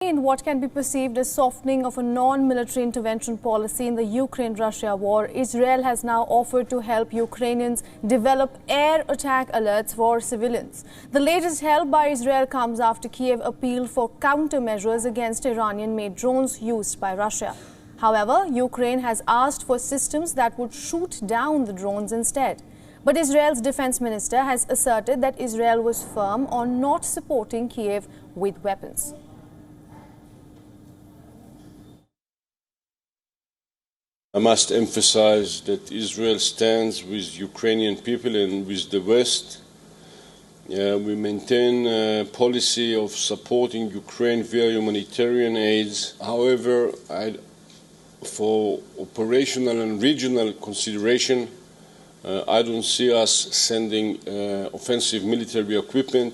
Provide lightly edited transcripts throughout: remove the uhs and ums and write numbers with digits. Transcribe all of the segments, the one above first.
In what can be perceived as softening of a non-military intervention policy in the Ukraine-Russia war, Israel has now offered to help Ukrainians develop air attack alerts for civilians. The latest help by Israel comes after Kyiv appealed for countermeasures against Iranian-made drones used by Russia. However, Ukraine has asked for systems that would shoot down the drones instead. But Israel's defense minister has asserted that Israel was firm on not supporting Kyiv with weapons. I must emphasize that Israel stands with Ukrainian people and with the West. We maintain a policy of supporting Ukraine via humanitarian aids. However, for operational and regional consideration, I don't see us sending offensive military equipment.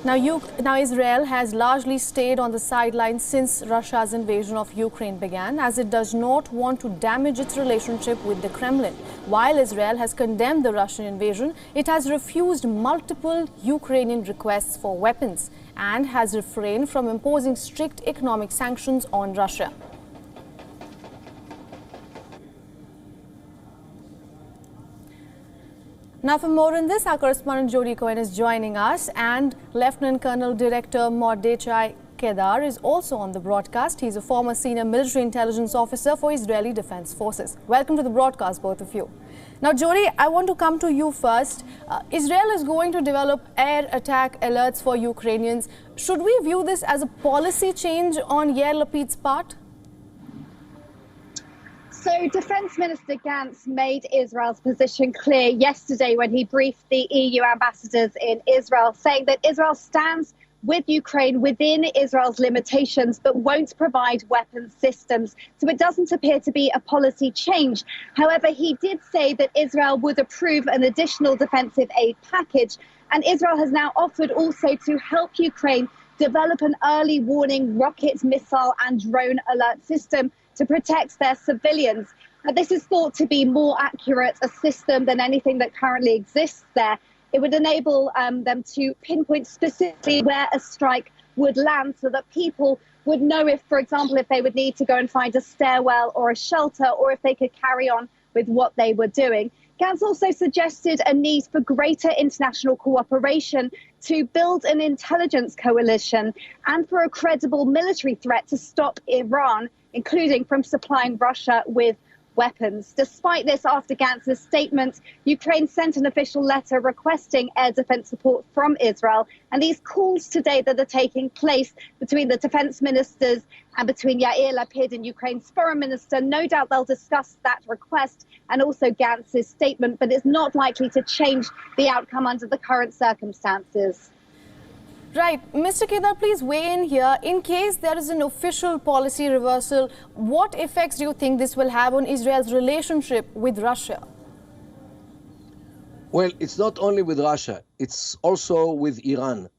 Now Israel has largely stayed on the sidelines since Russia's invasion of Ukraine began, as it does not want to damage its relationship with the Kremlin. While Israel has condemned the Russian invasion, it has refused multiple Ukrainian requests for weapons and has refrained from imposing strict economic sanctions on Russia. Now, for more on this, our correspondent Jody Cohen is joining us, and Lieutenant Colonel Director Mordechai Kedar is also on the broadcast. He's a former senior military intelligence officer for Israeli Defense Forces. Welcome to the broadcast, both of you. Now, Jody, I want to come to you first. Israel is going to develop air attack alerts for Ukrainians. Should we view this as a policy change on Yair Lapid's part? So Defence Minister Gantz made Israel's position clear yesterday when he briefed the EU ambassadors in Israel, saying that Israel stands with Ukraine within Israel's limitations, but won't provide weapons systems. So it doesn't appear to be a policy change. However, he did say that Israel would approve an additional defensive aid package. And Israel has now offered also to help Ukraine develop an early warning rocket, missile and drone alert system to protect their civilians. This is thought to be more accurate a system than anything that currently exists there. It would enable them to pinpoint specifically where a strike would land so that people would know if, for example, if they would need to go and find a stairwell or a shelter, or if they could carry on with what they were doing. Gantz also suggested a need for greater international cooperation to build an intelligence coalition and for a credible military threat to stop Iran, including from supplying Russia with weapons. Despite this, after Gantz's statement, Ukraine sent an official letter requesting air defense support from Israel. And these calls today that are taking place between the defense ministers and between Yair Lapid and Ukraine's foreign minister, no doubt they'll discuss that request and also Gantz's statement, but it's not likely to change the outcome under the current circumstances. Right. Mr. Kedar, please weigh in here. In case there is an official policy reversal, what effects do you think this will have on Israel's relationship with Russia? Well, it's not only with Russia, it's also with Iran.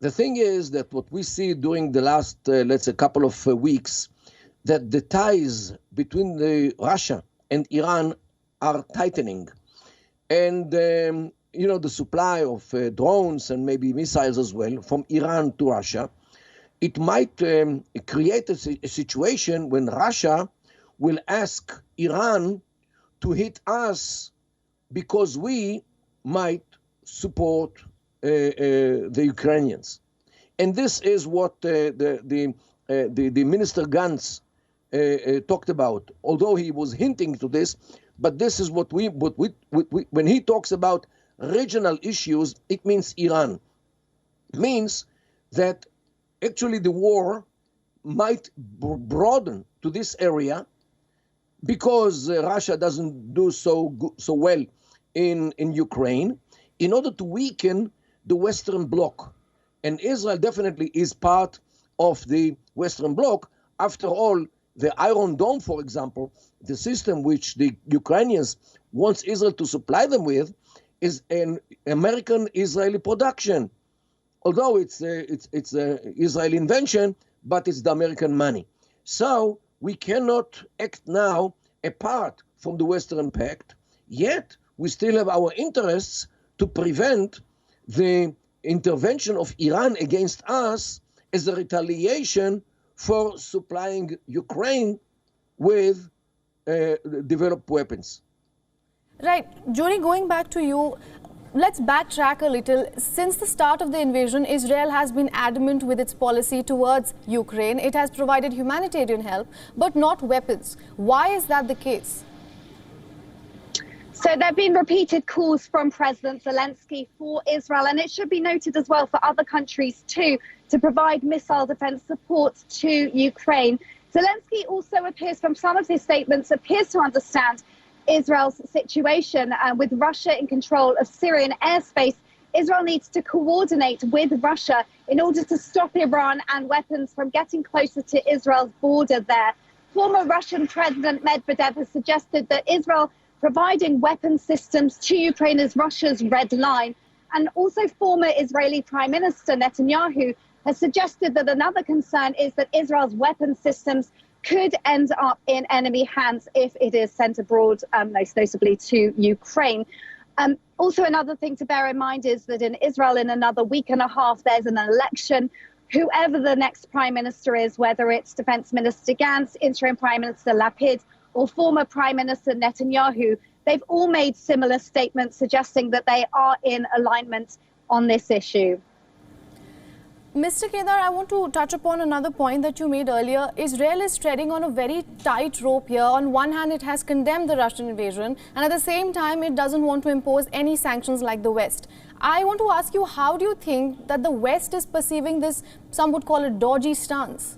The thing is that what we see during the last, let's say, couple of weeks, that the ties between Russia and Iran are tightening. And you know, the supply of drones and maybe missiles as well from Iran to Russia, it might create a situation when Russia will ask Iran to hit us because we might support the Ukrainians. And this is what the Minister Gantz talked about, although he was hinting to this, but this is what when he talks about regional issues, it means Iran. It means that actually the war might broaden to this area because Russia doesn't do so well in Ukraine, in order to weaken the Western Bloc. And Israel definitely is part of the Western Bloc. After all, the Iron Dome, for example, the system which the Ukrainians wants Israel to supply them with, is an American-Israeli production. Although it's an Israeli invention, but it's the American money. So we cannot act now apart from the Western Pact, yet we still have our interests to prevent the intervention of Iran against us as a retaliation for supplying Ukraine with developed weapons. Right. Juri, going back to you, let's backtrack a little. Since the start of the invasion, Israel has been adamant with its policy towards Ukraine. It has provided humanitarian help, but not weapons. Why is that the case? So there have been repeated calls from President Zelensky for Israel, and it should be noted as well for other countries too, to provide missile defense support to Ukraine. Zelensky also appears, from some of his statements, appears to understand Israel's situation. With Russia in control of Syrian airspace, Israel needs to coordinate with Russia in order to stop Iran and weapons from getting closer to Israel's border there. Former Russian President Medvedev has suggested that Israel providing weapon systems to Ukraine is Russia's red line. And also former Israeli Prime Minister Netanyahu has suggested that another concern is that Israel's weapon systems could end up in enemy hands if it is sent abroad, most notably to Ukraine. Also, another thing to bear in mind is that in Israel, in another week and a half, there's an election. Whoever the next prime minister is, whether it's Defense Minister Gantz, interim Prime Minister Lapid, or former Prime Minister Netanyahu, they've all made similar statements suggesting that they are in alignment on this issue. Mr. Kedar, I want to touch upon another point that you made earlier. Israel is treading on a very tight rope here. On one hand, it has condemned the Russian invasion, and at the same time, it doesn't want to impose any sanctions like the West. I want to ask you, how do you think that the West is perceiving this, some would call it, dodgy stance?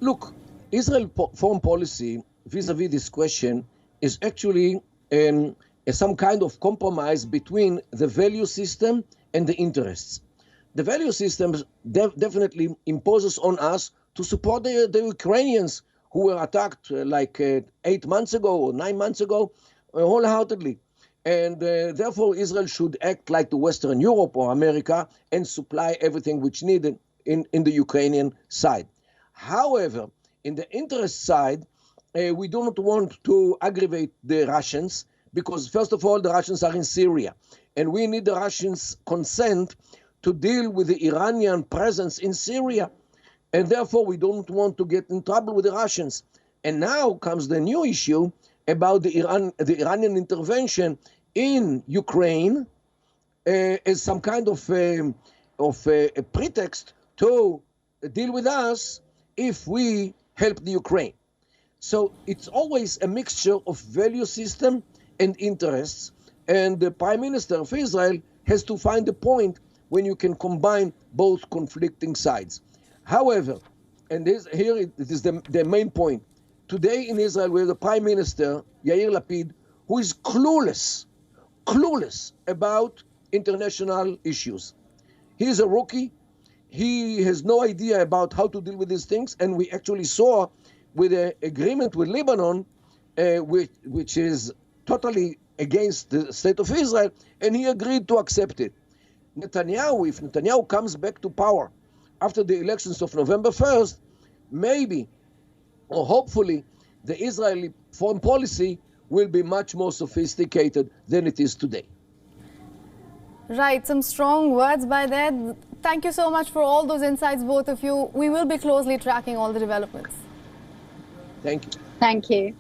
Look, Israel's foreign policy vis-a-vis this question is actually some kind of compromise between the value system and the interests. The value system definitely imposes on us to support the Ukrainians who were attacked 8 months ago or 9 months ago wholeheartedly. And therefore Israel should act like the Western Europe or America and supply everything which needed in the Ukrainian side. However, in the interest side, we do not want to aggravate the Russians because, first of all, the Russians are in Syria. And we need the Russians' consent to deal with the Iranian presence in Syria. And therefore, we don't want to get in trouble with the Russians. And now comes the new issue about the Iranian intervention in Ukraine as some kind of a pretext to deal with us if we help the Ukraine. So it's always a mixture of value system and interests. And the Prime Minister of Israel has to find a point when you can combine both conflicting sides. However, and here it is the main point, today in Israel we have the Prime Minister, Yair Lapid, who is clueless about international issues. He is a rookie. He has no idea about how to deal with these things. And we actually saw with an agreement with Lebanon, which is totally against the state of Israel, and he agreed to accept it. If Netanyahu comes back to power after the elections of November 1st, maybe, or hopefully, the Israeli foreign policy will be much more sophisticated than it is today. Right, some strong words by there. Thank you so much for all those insights, both of you. We will be closely tracking all the developments. Thank you. Thank you.